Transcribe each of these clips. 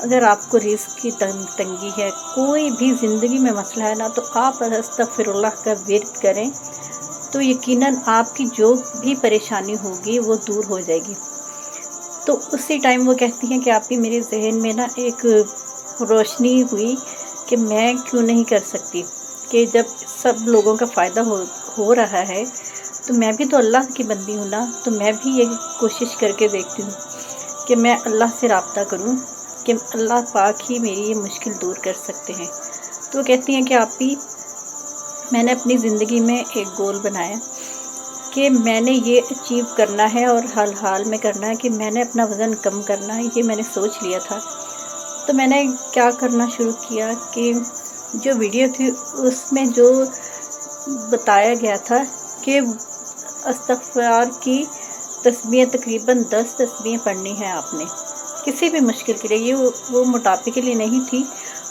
اگر آپ کو رزق کی تنگی ہے، کوئی بھی زندگی میں مسئلہ ہے نا، تو آپ استغفراللہ کا ورد کریں تو یقیناً آپ کی جو بھی پریشانی ہوگی وہ دور ہو جائے گی۔ تو اسی ٹائم وہ کہتی ہیں کہ آپ ہی میرے ذہن میں نا ایک روشنی ہوئی کہ میں کیوں نہیں کر سکتی، کہ جب سب لوگوں کا فائدہ ہو رہا ہے تو میں بھی تو اللہ کی بندی ہوں نا، تو میں بھی یہ کوشش کر کے دیکھتی ہوں کہ میں اللہ سے رابطہ کروں کہ اللہ پاک ہی میری یہ مشکل دور کر سکتے ہیں۔ تو وہ کہتی ہیں کہ آپ ہی میں نے اپنی زندگی میں ایک گول بنایا کہ میں نے یہ اچیو کرنا ہے اور حال میں کرنا ہے، کہ میں نے اپنا وزن کم کرنا ہے، یہ میں نے سوچ لیا تھا۔ تو میں نے کیا کرنا شروع کیا کہ جو ویڈیو تھی اس میں جو بتایا گیا تھا کہ استغفار کی تسبیح تقریباً 10 تسبیحیں پڑھنی ہیں آپ نے کسی بھی مشکل کے لیے، یہ وہ موٹاپے کے لیے نہیں تھی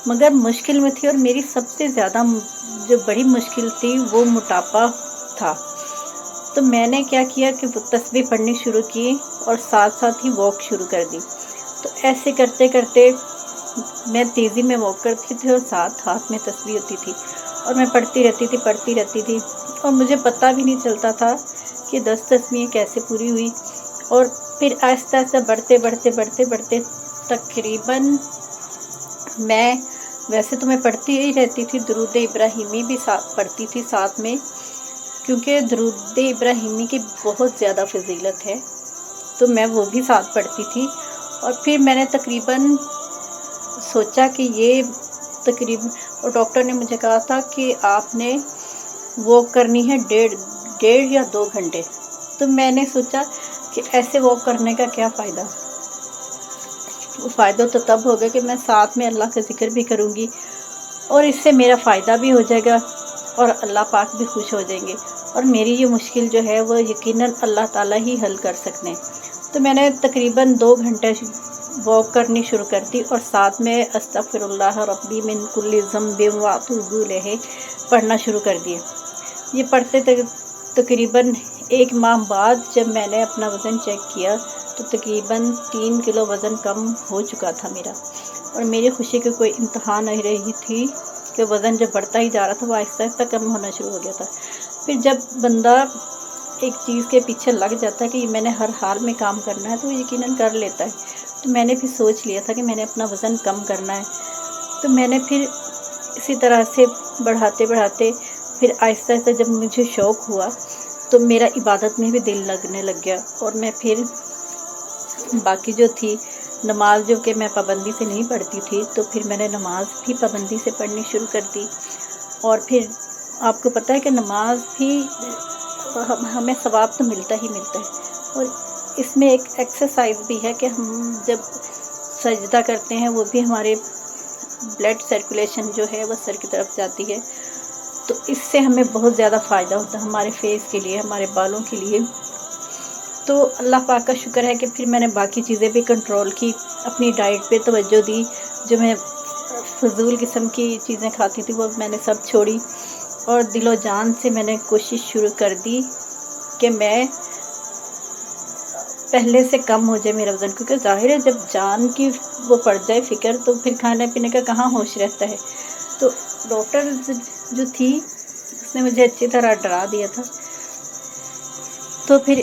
مگر مشکل میں تھی، اور میری سب سے زیادہ جو بڑی مشکل تھی وہ موٹاپا تھا۔ تو میں نے کیا کیا کہ وہ تسبیح پڑھنی شروع کی اور ساتھ ساتھ ہی واک شروع کر دی۔ تو ایسے کرتے کرتے میں تیزی میں واک کرتی تھی اور ساتھ ہاتھ میں تسبیح ہوتی تھی، اور میں پڑھتی رہتی تھی اور مجھے پتہ بھی نہیں چلتا تھا کہ 10 تسبیحیں کیسے پوری ہوئی۔ اور پھر آہستہ آہستہ بڑھتے تقریباً میں ویسے تو میں پڑھتی ہی رہتی تھی، درود ابراہیمی بھی ساتھ پڑھتی تھی ساتھ میں، کیونکہ درود ابراہیمی کی بہت زیادہ فضیلت ہے، تو میں وہ بھی ساتھ پڑھتی تھی۔ اور پھر میں نے تقریباً سوچا کہ یہ اور ڈاکٹر نے مجھے کہا تھا کہ آپ نے واک کرنی ہے 1.5 یا 2 گھنٹے۔ تو میں نے سوچا کہ ایسے واک کرنے کا کیا فائدہ، فائدہ تو تب ہوگا کہ میں ساتھ میں اللہ کا ذکر بھی کروں گی، اور اس سے میرا فائدہ بھی ہو جائے گا اور اللہ پاک بھی خوش ہو جائیں گے، اور میری یہ مشکل جو ہے وہ یقیناً اللہ تعالیٰ ہی حل کر سکتے ہیں۔ تو میں نے تقریباً 2 گھنٹے واک کرنی شروع کر دی اور ساتھ میں استغفر اللہ ربی من کل ذنب واتوب الیہ پڑھنا شروع کر دیا۔ یہ پڑھتے تقریباً 1 ماہ بعد جب میں نے اپنا وزن چیک کیا تو تقریباً 3 کلو وزن کم ہو چکا تھا میرا، اور میری خوشی کی کوئی انتہا نہیں رہی تھی کہ وزن جب بڑھتا ہی جا رہا تھا وہ آہستہ آہستہ کم ہونا شروع ہو گیا تھا۔ پھر جب بندہ ایک چیز کے پیچھے لگ جاتا ہے کہ میں نے ہر حال میں کام کرنا ہے تو وہ یقیناً کر لیتا ہے۔ تو میں نے پھر سوچ لیا تھا کہ میں نے اپنا وزن کم کرنا ہے، تو میں نے پھر اسی طرح سے بڑھاتے پھر آہستہ آہستہ جب مجھے شوق ہوا تو میرا عبادت میں بھی دل لگنے لگ گیا، اور میں پھر باقی جو تھی نماز جو کہ میں پابندی سے نہیں پڑھتی تھی، تو پھر میں نے نماز بھی پابندی سے پڑھنی شروع کر دی۔ اور پھر آپ کو پتہ ہے کہ نماز بھی ہمیں ثواب تو ملتا ہی ملتا ہے، اور اس میں ایک ایکسرسائز بھی ہے کہ ہم جب سجدہ کرتے ہیں وہ بھی ہمارے بلڈ سرکولیشن جو ہے وہ سر کی طرف جاتی ہے، تو اس سے ہمیں بہت زیادہ فائدہ ہوتا ہے ہمارے فیس کے لیے، ہمارے بالوں کے لیے۔ تو اللہ پاک کا شکر ہے کہ پھر میں نے باقی چیزیں بھی کنٹرول کی، اپنی ڈائٹ پہ توجہ دی، جو میں فضول قسم کی چیزیں کھاتی تھی وہ میں نے سب چھوڑی، اور دل و جان سے میں نے کوشش شروع کر دی کہ میں پہلے سے کم ہو جائے میرا وزن، کیونکہ ظاہر ہے جب جان کی وہ پڑ جائے فکر تو پھر کھانے پینے کا کہاں ہوش رہتا ہے۔ تو ڈاکٹر جو تھی اس نے مجھے اچھی طرح ڈرا دیا تھا۔ تو پھر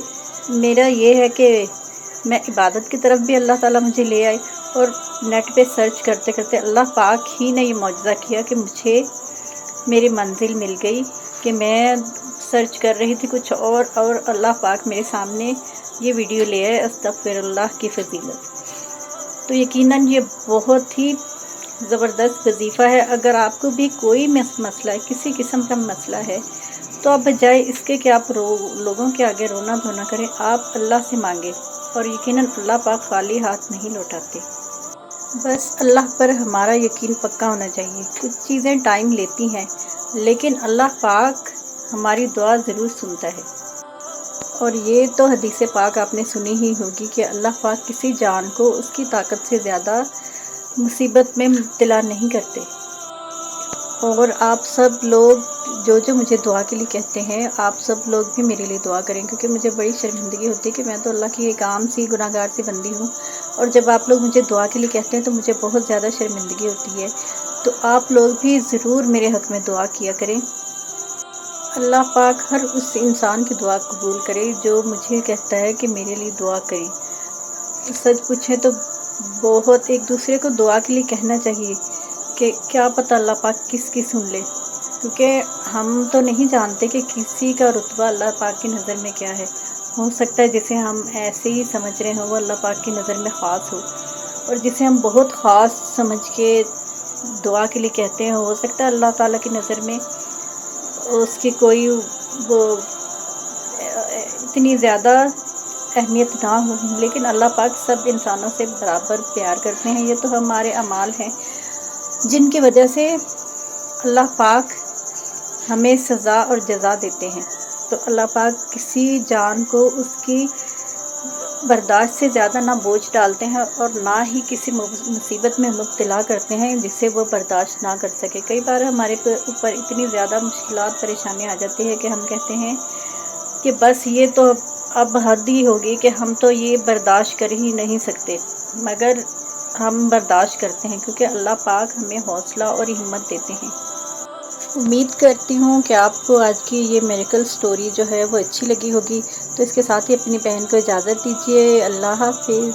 میرا یہ ہے کہ میں عبادت کی طرف بھی اللہ تعالیٰ مجھے لے آئے، اور نیٹ پہ سرچ کرتے کرتے اللہ پاک ہی نے یہ معجزہ کیا کہ مجھے میری منزل مل گئی، کہ میں سرچ کر رہی تھی کچھ اور اللہ پاک میرے سامنے یہ ویڈیو لے آئے استغفر اللہ کی فضیلت۔ تو یقیناً یہ بہت ہی زبردست وظیفہ ہے۔ اگر آپ کو بھی کوئی مسئلہ ہے، کسی قسم کا مسئلہ ہے، تو آپ بجائے اس کے کہ آپ لوگوں کے آگے رونا دھونا کریں، آپ اللہ سے مانگیں، اور یقیناً اللہ پاک خالی ہاتھ نہیں لوٹاتے۔ بس اللہ پر ہمارا یقین پکا ہونا چاہیے۔ کچھ چیزیں ٹائم لیتی ہیں لیکن اللہ پاک ہماری دعا ضرور سنتا ہے، اور یہ تو حدیث پاک آپ نے سنی ہی ہوگی کہ اللہ پاک کسی جان کو اس کی طاقت سے زیادہ مصیبت میں مبتلا نہیں کرتے۔ اور آپ سب لوگ جو مجھے دعا کے لیے کہتے ہیں، آپ سب لوگ بھی میرے لیے دعا کریں، کیونکہ مجھے بڑی شرمندگی ہوتی ہے کہ میں تو اللہ کی ایک عام سی گناہ گار سی بندی ہوں، اور جب آپ لوگ مجھے دعا کے لیے کہتے ہیں تو مجھے بہت زیادہ شرمندگی ہوتی ہے۔ تو آپ لوگ بھی ضرور میرے حق میں دعا کیا کریں۔ اللہ پاک ہر اس انسان کی دعا قبول کرے جو مجھے کہتا ہے کہ میرے لیے دعا کریں۔ سچ پوچھیں تو بہت ایک دوسرے کو دعا کے لیے کہنا چاہیے کہ کیا پتہ اللہ پاک کس کی سن لے، کیونکہ ہم تو نہیں جانتے کہ کسی کا رتبہ اللہ پاک کی نظر میں کیا ہے۔ ہو سکتا ہے جسے ہم ایسے ہی سمجھ رہے ہوں وہ اللہ پاک کی نظر میں خاص ہو، اور جسے ہم بہت خاص سمجھ کے دعا کے لیے کہتے ہیں، ہو سکتا ہے اللہ تعالیٰ کی نظر میں اس کی کوئی وہ اتنی زیادہ اہمیت نہ ہو، لیکن اللہ پاک سب انسانوں سے برابر پیار کرتے ہیں۔ یہ تو ہمارے اعمال ہیں جن کی وجہ سے اللہ پاک ہمیں سزا اور جزا دیتے ہیں۔ تو اللہ پاک کسی جان کو اس کی برداشت سے زیادہ نہ بوجھ ڈالتے ہیں اور نہ ہی کسی مصیبت میں مبتلا کرتے ہیں جسے وہ برداشت نہ کر سکے۔ کئی بار ہمارے اوپر اتنی زیادہ مشکلات پریشانی آ جاتی ہے کہ ہم کہتے ہیں کہ بس یہ تو اب حد ہی ہوگی کہ ہم تو یہ برداشت کر ہی نہیں سکتے، مگر ہم برداشت کرتے ہیں کیونکہ اللہ پاک ہمیں حوصلہ اور ہمت دیتے ہیں۔ امید کرتی ہوں کہ آپ کو آج کی یہ میریکل سٹوری جو ہے وہ اچھی لگی ہوگی، تو اس کے ساتھ ہی اپنی بہن کو اجازت دیجیے۔ اللہ حافظ۔